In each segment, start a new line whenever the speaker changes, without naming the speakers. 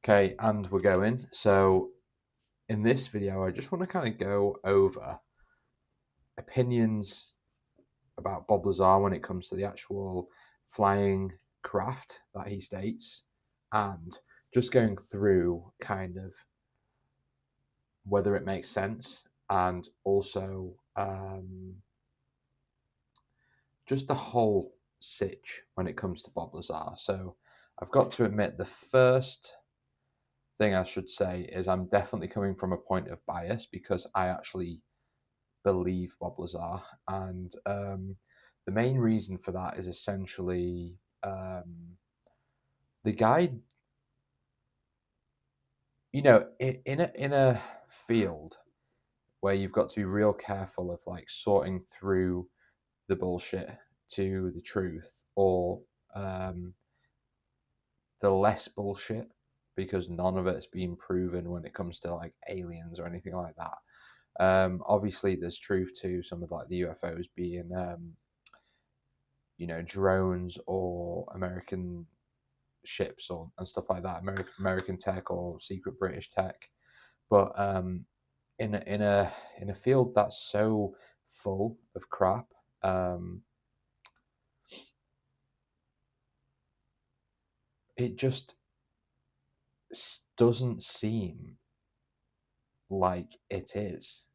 Okay, and we're going. So in this video, I just want to kind of go over opinions about Bob Lazar when it comes to the actual flying craft that he states, and just going through kind of whether it makes sense, and also just the whole sitch when it comes to Bob Lazar. So I've got to admit, the first thing I should say is I'm definitely coming from a point of bias because I actually believe Bob Lazar, and the main reason for that is essentially the guy. In a field where you've got to be real careful of like sorting through the bullshit to the truth, or um, the less bullshit, because none of it's been proven when it comes to like aliens or anything like that. Obviously, there's truth to some of like the UFOs being, drones or American ships or and stuff like that, American tech or secret British tech. But in a field that's so full of crap, um, it just doesn't seem like it is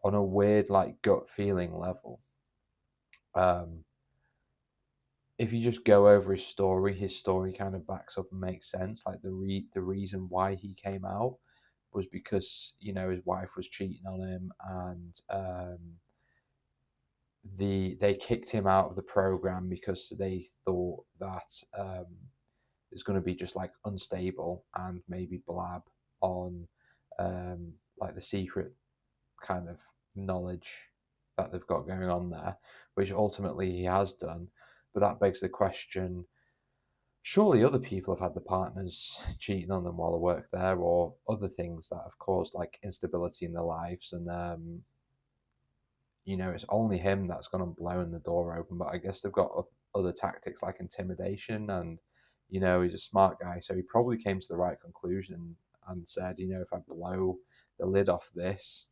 on a weird like gut feeling level. Um, if you just go over his story kind of backs up and makes sense. Like the reason why he came out was because his wife was cheating on him, and they kicked him out of the program because they thought that it's going to be just like unstable and maybe blab on like the secret kind of knowledge that they've got going on there, which ultimately he has done. But that begs the question: surely other people have had the partners cheating on them while they work there, or other things that have caused like instability in their lives, and it's only him that's gone and blown the door open. But I guess they've got other tactics like intimidation, and he's a smart guy, so he probably came to the right conclusion and said, if I blow the lid off this,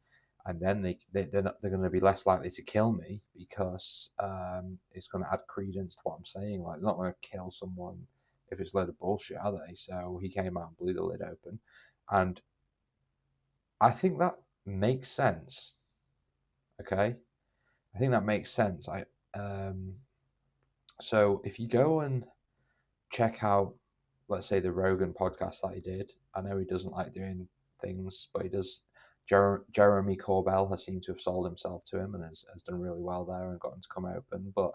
and then they're going to be less likely to kill me because it's going to add credence to what I'm saying. Like, they're not going to kill someone if it's a load of bullshit, are they? So he came out and blew the lid open, and I think that makes sense. Okay, I think that makes sense. Um, so if you go and check out, let's say, the Rogan podcast that he did, I know he doesn't like doing things, but he does. Jeremy Corbell has seemed to have sold himself to him and has done really well there and got him to come open. But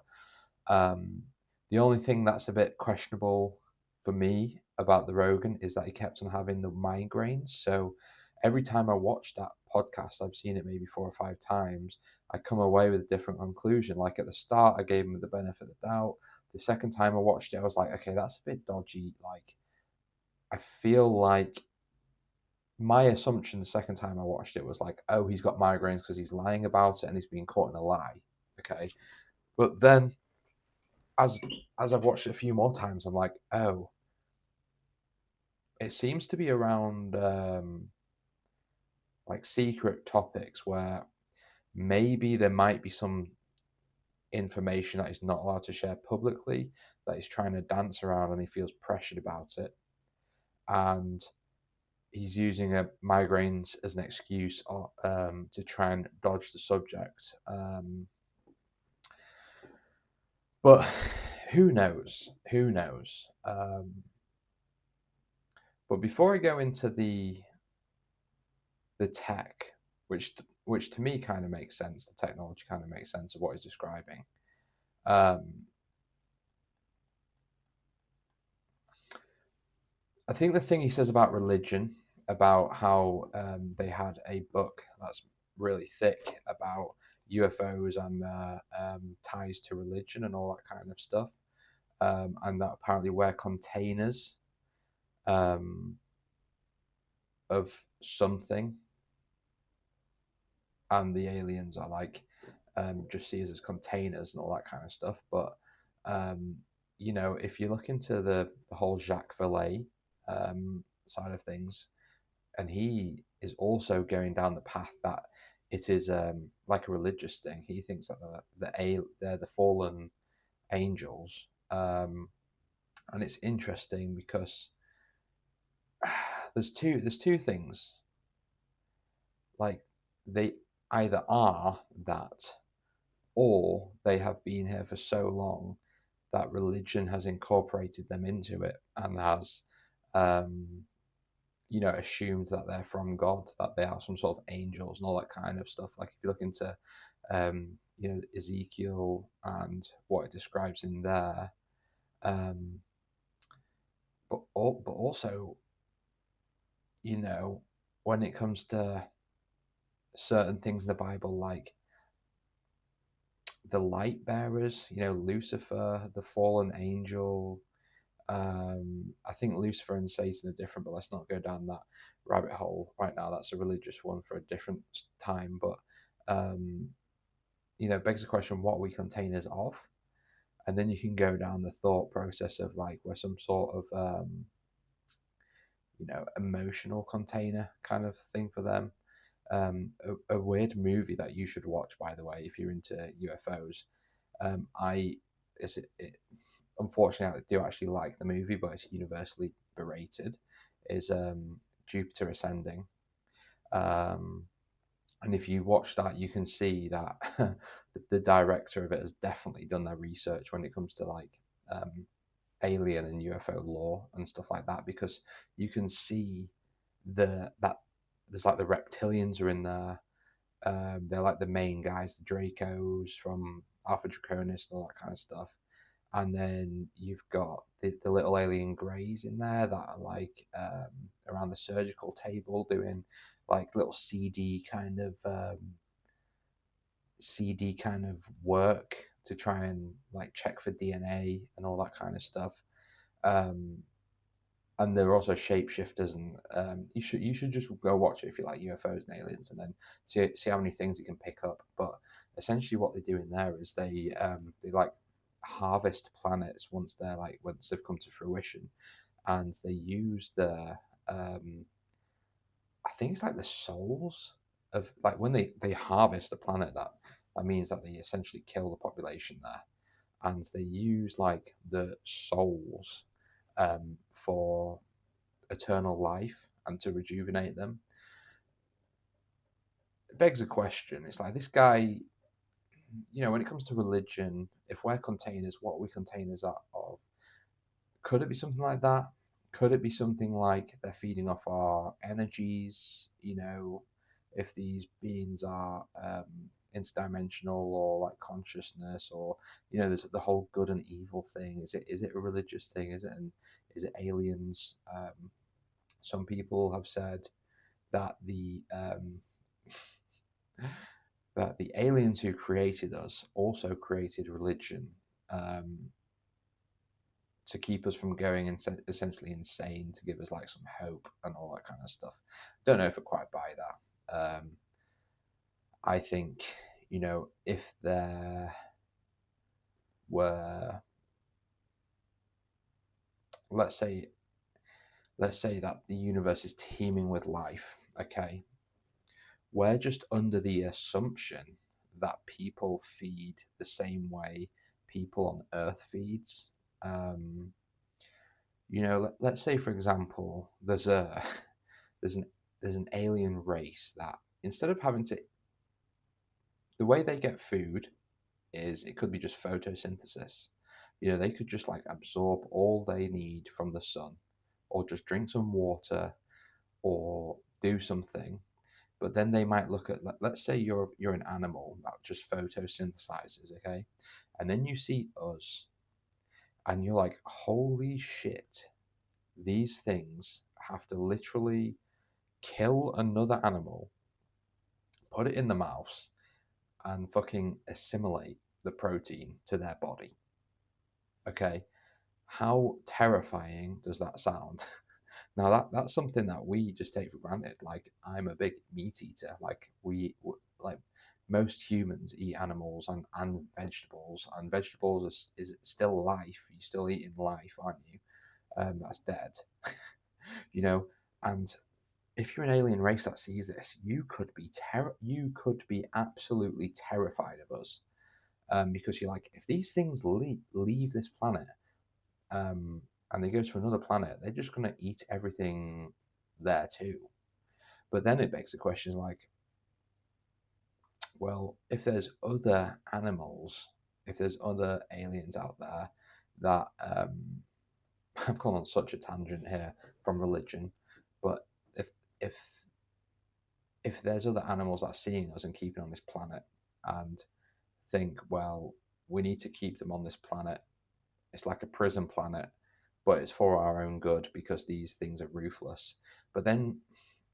um, the only thing that's a bit questionable for me about the Rogan is that he kept on having the migraines. So every time I watch that podcast, I've seen it maybe 4 or 5 times, I come away with a different conclusion. Like at the start, I gave him the benefit of the doubt. The second time I watched it, I was like, okay, that's a bit dodgy. Like, I feel like my assumption the second time I watched it was like, oh, he's got migraines because he's lying about it and he's being caught in a lie. Okay. But then as I've watched it a few more times, I'm like, oh, it seems to be around like secret topics where maybe there might be some information that he's not allowed to share publicly, that he's trying to dance around and he feels pressured about it. And he's using migraines as an excuse to try and dodge the subject. But who knows? Who knows? But before I go into the tech, which to me kind of makes sense, the technology kind of makes sense of what he's describing. I think the thing he says about religion, about how they had a book that's really thick about UFOs and ties to religion and all that kind of stuff, and that apparently we're containers um, of something, and the aliens are like just see us as containers and all that kind of stuff. But if you look into the whole Jacques Vallée side of things, and he is also going down the path that it is like a religious thing. He thinks that they're the fallen angels, and it's interesting because there's two things. Like, they either are that, or they have been here for so long that religion has incorporated them into it and has um, assumed that they're from God, that they are some sort of angels and all that kind of stuff. Like, if you look into Ezekiel and what it describes in there, um, but also, when it comes to certain things in the Bible, like the light bearers, Lucifer, the fallen angel. I think Lucifer and Satan are different, but let's not go down that rabbit hole right now. That's a religious one for a different time. But begs the question: what are we containers of? And then you can go down the thought process of, like, we're some sort of emotional container kind of thing for them. A weird movie that you should watch, by the way, if you're into UFOs. I is it Unfortunately, I do actually like the movie, but it's universally berated. Is Jupiter Ascending, um, and if you watch that, you can see that the director of it has definitely done their research when it comes to, like, alien and UFO lore and stuff like that, because you can see that there's, like, the reptilians are in there. They're like the main guys, the Dracos from Alpha Draconis and all that kind of stuff. And then you've got the little alien greys in there that are, like, around the surgical table doing, like, little CD kind of work to try and, like, check for DNA and all that kind of stuff. Um, and they're also shapeshifters, and you should just go watch it if you like UFOs and aliens, and then see how many things it can pick up. But essentially, what they do in there is they like harvest planets once they've come to fruition, and they use I think it's like the souls of, like, when they harvest a planet, that means that they essentially kill the population there, and they use, like, the souls for eternal life and to rejuvenate them. It begs a question. It's like, this guy, when it comes to religion, if we're containers, what are we containers of? Could it be something like that? Could it be something like they're feeding off our energies? If these beings are interdimensional, or like consciousness, or there's the whole good and evil thing. Is it a religious thing? Is it aliens? Some people have said that the aliens who created us also created religion, um, to keep us from going essentially insane, to give us, like, some hope and all that kind of stuff. Don't know if I quite buy that. I think, if there were, let's say that the universe is teeming with life, okay, we're just under the assumption that people feed the same way people on Earth feeds. Let's say, for example, there's a there's an there's an alien race that, instead of having to, the way they get food is, it could be just photosynthesis. They could just, like, absorb all they need from the sun, or just drink some water, or do something. But then they might look at, let's say you're an animal that just photosynthesizes, okay, and then you see us, and you're like, holy shit, these things have to literally kill another animal, put it in the mouths, and fucking assimilate the protein to their body. Okay, how terrifying does that sound? Now, that's something that we just take for granted. Like, I'm a big meat eater. Like, like, most humans eat animals and vegetables, and vegetables is still life. You're still eating life, aren't you? That's dead. you know. And if you're an alien race that sees this, you could be absolutely terrified of us, because you're like, if these things leave this planet, and they go to another planet, they're just going to eat everything there too. But then it begs the question, like, well, if there's other animals, if there's other aliens out there that I've gone on such a tangent here from religion, but if if there's other animals that are seeing us and keeping on this planet and think, well, we need to keep them on this planet. It's like a prison planet, but it's for our own good because these things are ruthless. But then,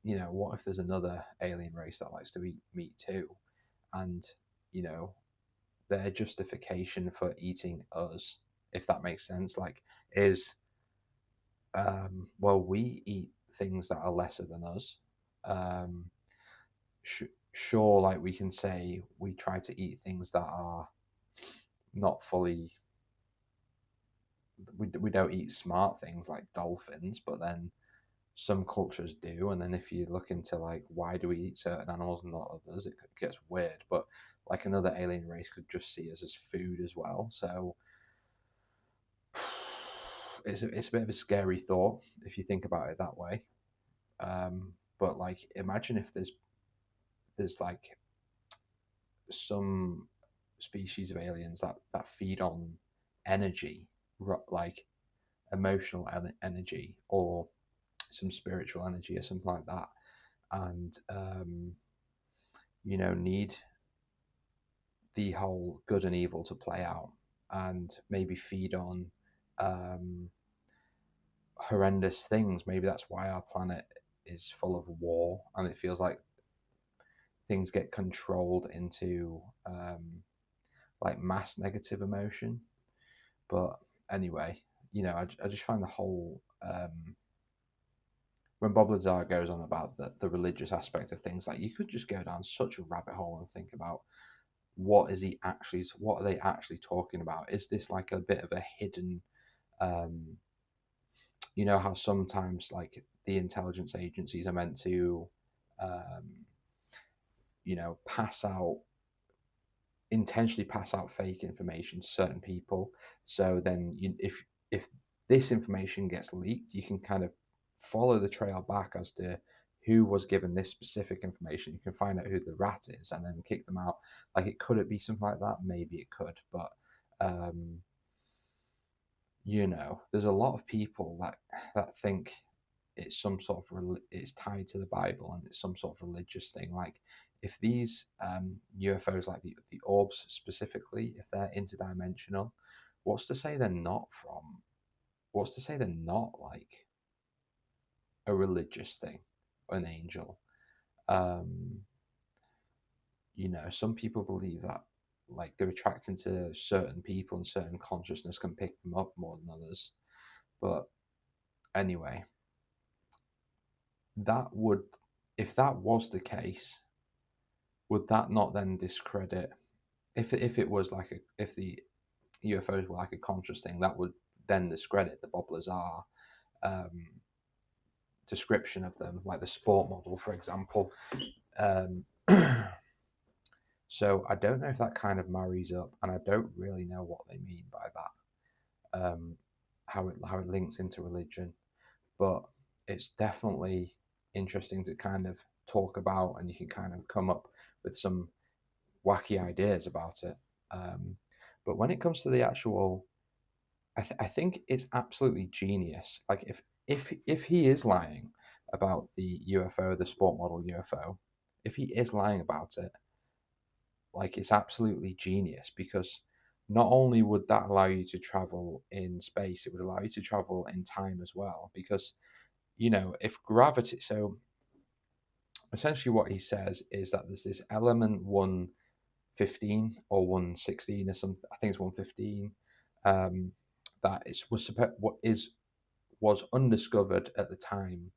what if there's another alien race that likes to eat meat too? And, you know, their justification for eating us, if that makes sense, like, is, well, we eat things that are lesser than us. Um, sure, like we can say we try to eat things that are not fully, we don't eat smart things like dolphins, but then some cultures do. And then if you look into like why do we eat certain animals and not others, it gets weird. But like another alien race could just see us as food as well. So it's a bit of a scary thought if you think about it that way. But like imagine if there's like some species of aliens that feed on energy, like emotional energy or some spiritual energy or something like that, and need the whole good and evil to play out, and maybe feed on um, horrendous things. Maybe that's why our planet is full of war, and it feels like things get controlled into like mass negative emotion. But anyway, I just find the whole when Bob Lazar goes on about the religious aspect of things, like you could just go down such a rabbit hole and think about what are they actually talking about? Is this like a bit of a hidden, um, how sometimes like the intelligence agencies are meant to, um, pass out intentionally pass out fake information to certain people. So then, if this information gets leaked, you can kind of follow the trail back as to who was given this specific information. You can find out who the rat is and then kick them out. Like, could it be something like that? Maybe it could, but um, there's a lot of people that think it's some sort of it's tied to the Bible and it's some sort of religious thing. Like if these UFOs, like the orbs specifically, if they're interdimensional, what's to say they're not from? What's to say they're not like a religious thing, an angel? Um, some people believe that like they're attracting to certain people and certain consciousness can pick them up more than others. But anyway, that would, if that was the case, would that not then discredit, if it was like if the UFOs were like a conscious thing, that would then discredit the Bob Lazar um, description of them, like the sport model, for example. Um, so I don't know if that kind of marries up, and I don't really know what they mean by that, how it links into religion, but it's definitely interesting to kind of talk about, and you can kind of come up with some wacky ideas about it. But when it comes to the actual, I think it's absolutely genius. Like if he is lying about the UFO, the sport model UFO, if he is lying about it, like it's absolutely genius because not only would that allow you to travel in space, it would allow you to travel in time as well. Because if gravity, so essentially what he says is that there's this element 115 or 116 or something, I think it's 115, that was undiscovered at the time,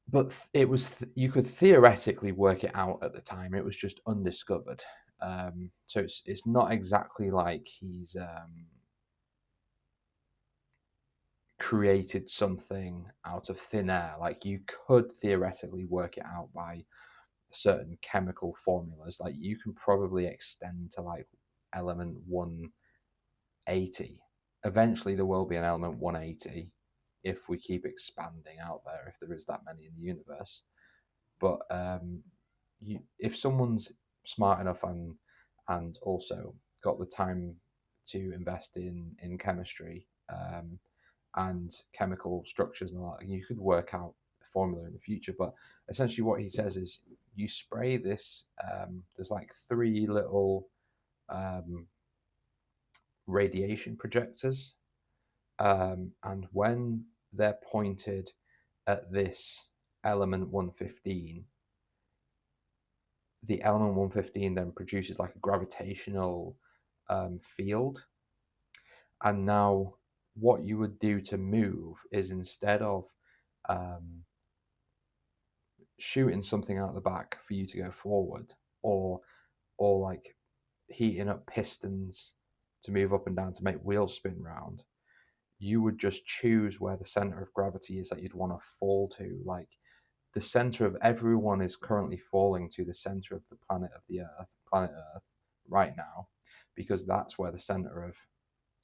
but it was you could theoretically work it out at the time. It was just undiscovered. So it's not exactly like he's created something out of thin air. Like you could theoretically work it out by certain chemical formulas. Like you can probably extend to like element 180. Eventually, there will be an element 180 if we keep expanding out there, if there is that many in the universe. But if someone's smart enough and also got the time to invest in chemistry and chemical structures and all that, you could work out a formula in the future. But essentially, what he says is you spray this. There's like three little um, radiation projectors, and when they're pointed at this element 115, the element 115 then produces like a gravitational field. And now what you would do to move is, instead of um, shooting something out the back for you to go forward, or like heating up pistons to move up and down to make wheels spin round, you would just choose where the center of gravity is that you'd want to fall to. Like the center of everyone is currently falling to the center of the planet Earth right now, because that's where the center of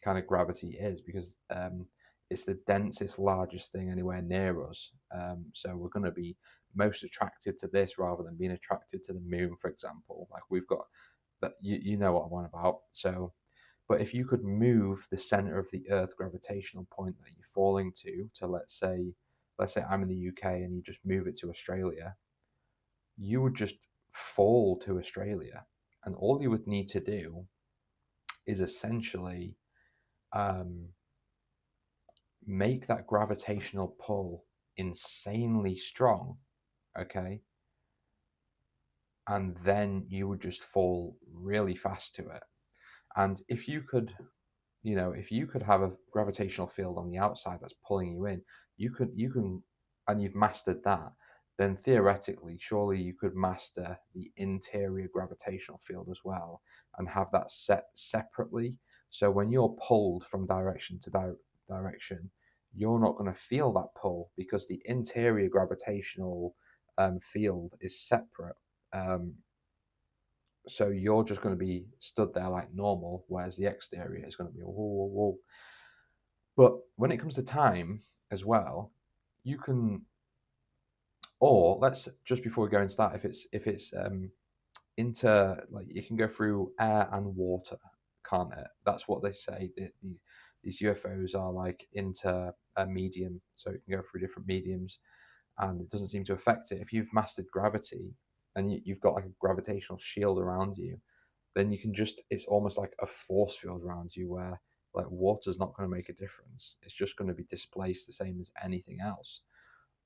kind of gravity is, because it's the densest, largest thing anywhere near us. So we're going to be most attracted to this rather than being attracted to the moon, for example. Like we've got that, you know what I'm on about. So, but if you could move the center of the Earth gravitational point that you're falling to let's say I'm in the UK and you just move it to Australia, you would just fall to Australia, and all you would need to do is essentially make that gravitational pull insanely strong, okay? And then you would just fall really fast to it. And if you could, if you could have a gravitational field on the outside that's pulling you in, and you've mastered that, then theoretically, surely you could master the interior gravitational field as well and have that set separately. So when you're pulled from direction to direction, you're not going to feel that pull because the interior gravitational field is separate. So you're just going to be stood there like normal, whereas the exterior is going to be whoa, whoa, whoa. But when it comes to time as well, you can, or let's just before we go into that, if it's like you can go through air and water, can't it? That's what they say. These UFOs are like into a medium, so it can go through different mediums, and it doesn't seem to affect it. If you've mastered gravity and you've got like a gravitational shield around you, then you can it's almost like a force field around you where like water's not going to make a difference. It's just going to be displaced the same as anything else.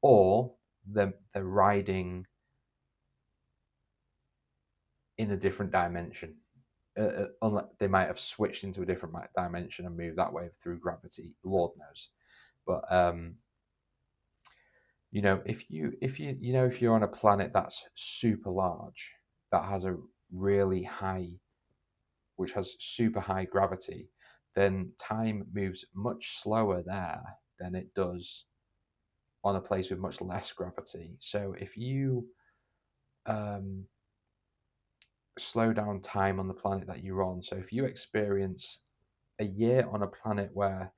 Or they're riding in a different dimension. Unless they might have switched into a different dimension and moved that way through gravity, Lord knows. But if you're on a planet that's super large, that has which has super high gravity, then time moves much slower there than it does on a place with much less gravity. So if you slow down time on the planet that you're on, so if you experience a year on a planet where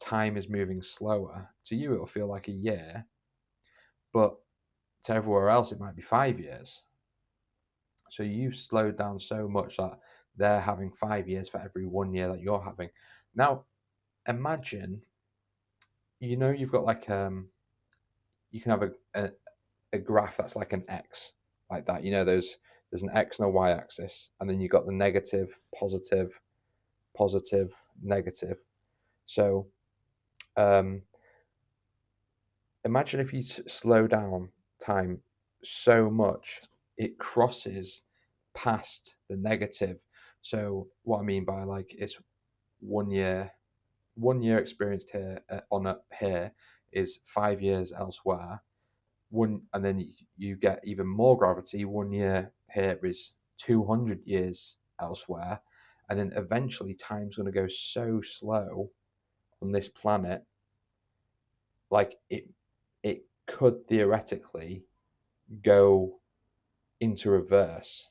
time is moving slower, to you it'll feel like a year, but to everywhere else it might be 5 years. So you've slowed down so much that they're having 5 years for every 1 year that you're having. Now, imagine, you've got like you can have a graph that's like an X, like that. There's an X and a Y axis, and then you've got the negative, positive, positive, negative. So imagine if you slow down time so much it crosses past the negative. So what I mean by like it's 1 year, 1 year experienced here here is 5 years elsewhere. And then you get even more gravity. 1 year here is 200 years elsewhere, and then eventually time's going to go so slow on this planet like it could theoretically go into reverse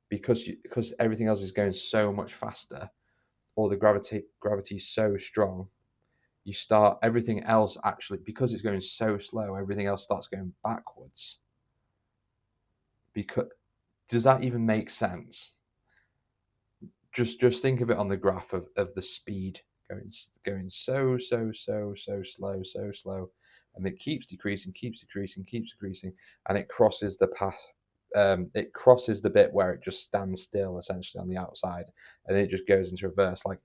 because everything else is going so much faster, or the gravity's so strong. You start everything else actually, because it's going so slow, everything else starts going backwards. Because does that even make sense? Just think of it on the graph of the speed going so slow, and it keeps decreasing, and it crosses the path. It crosses the bit where it just stands still essentially on the outside, and then it just goes into reverse. Like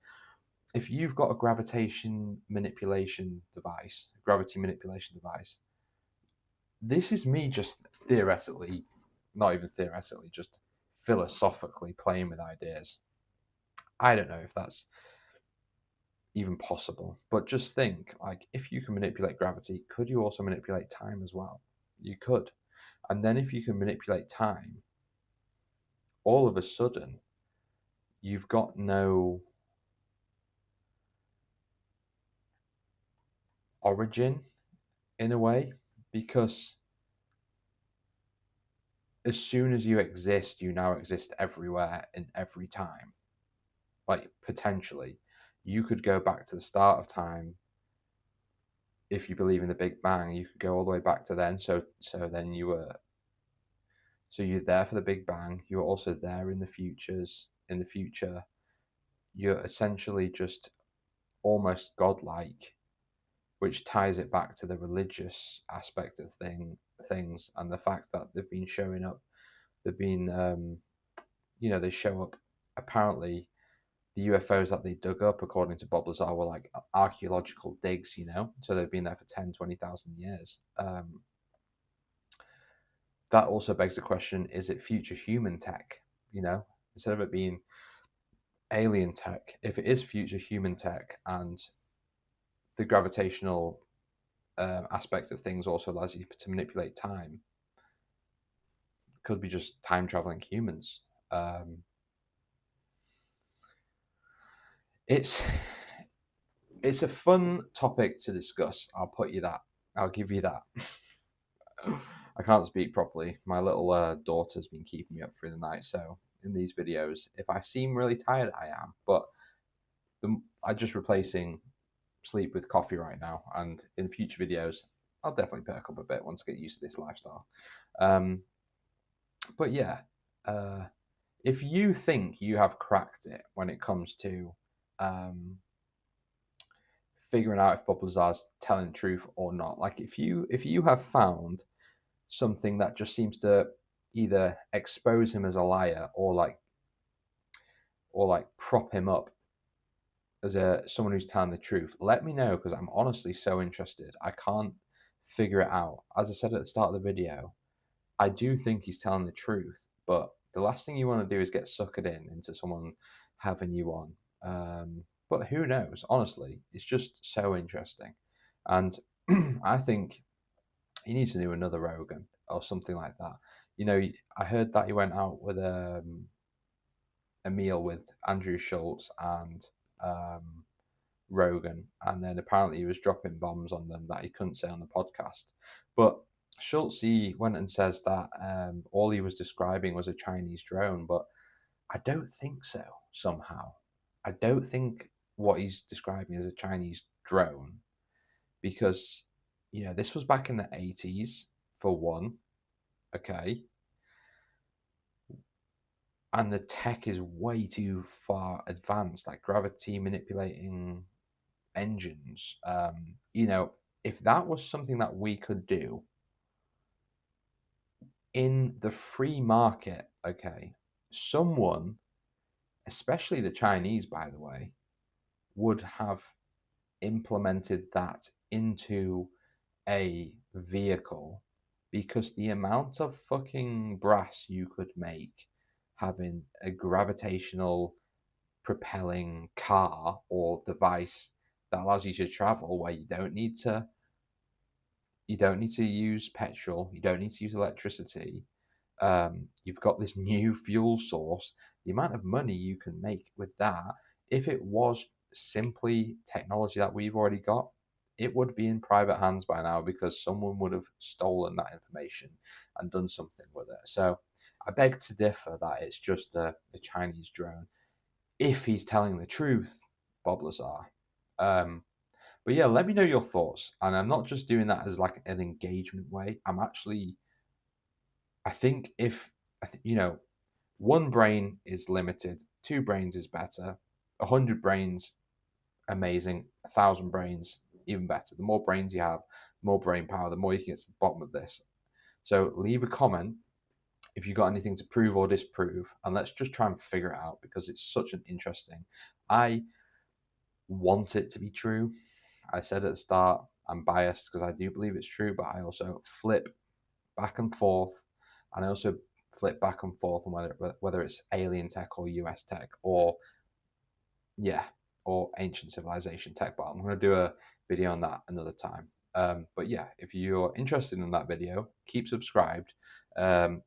if you've got a gravity manipulation device, this is me just theoretically, not even theoretically, just philosophically playing with ideas. I don't know if that's even possible, but just think, like, if you can manipulate gravity, could you also manipulate time as well? You could. And then if you can manipulate time, all of a sudden, you've got no origin in a way, because as soon as you exist, you now exist everywhere in every time. Like, potentially, you could go back to the start of time. If you believe in the Big Bang, you could go all the way back to then. So then you're there for the Big Bang. You're also there in the future. You're essentially just almost godlike, which ties it back to the religious aspect of things, and the fact that they've been showing up. They've been, they show up. Apparently, the UFOs that they dug up, according to Bob Lazar, were like archaeological digs. So they've been there for 10, 20,000 years. That also begs the question: is it future human tech? Instead of it being alien tech, if it is future human tech, and the gravitational aspect of things also allows you to manipulate time, it could be just time traveling humans. It's a fun topic to discuss. I'll put you that. I'll give you that. I can't speak properly. My little daughter's been keeping me up through the night, so in these videos, if I seem really tired, I am. But I'm just replacing sleep with coffee right now, and in future videos, I'll definitely perk up a bit once I get used to this lifestyle. But yeah, if you think you have cracked it when it comes to figuring out if Bob Lazar's telling the truth or not, like if you have found something that just seems to either expose him as a liar or prop him up as someone who's telling the truth, let me know, because I'm honestly so interested. I can't figure it out. As I said at the start of the video, I do think he's telling the truth, but the last thing you want to do is get suckered into someone having you on. But who knows? Honestly, it's just so interesting, and I think he needs to do another Rogan or something like that. I heard that he went out with a meal with Andrew Schultz and Rogan, and then apparently he was dropping bombs on them that he couldn't say on the podcast. But Schultz, he went and says that all he was describing was a Chinese drone, but I don't think so. Somehow, I don't think what he's describing is a Chinese drone, because this was back in the 80s for one, okay, and the tech is way too far advanced, like gravity manipulating engines. If that was something that we could do in the free market, okay, someone, especially the Chinese, by the way, would have implemented that into a vehicle, because the amount of fucking brass you could make having a gravitational propelling car or device that allows you to travel where you don't need to use petrol, you don't need to use electricity. You've got this new fuel source. The amount of money you can make with that, if it was simply technology that we've already got it would be in private hands by now because someone would have stolen that information and done something with it. So I beg to differ that it's just a Chinese drone. If he's telling the truth, Bob Lazar. But yeah, let me know your thoughts. And I'm not just doing that as like an engagement way. I think if, one brain is limited, two brains is better, 100 brains, amazing, 1,000 brains, even better. The more brains you have, more brain power, the more you can get to the bottom of this. So leave a comment if you've got anything to prove or disprove, and let's just try and figure it out because it's such an interesting. I want it to be true. I said at the start, I'm biased because I do believe it's true, but I also flip back and forth, and I also flip back and forth on whether it's alien tech or US tech or ancient civilization tech. But I'm going to do a video on that another time. But yeah, if you're interested in that video, keep subscribed, and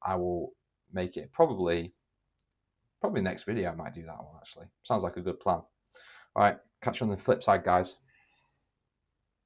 I will make it probably next video. I might do that one actually. Sounds like a good plan. All right, catch you on the flip side, guys.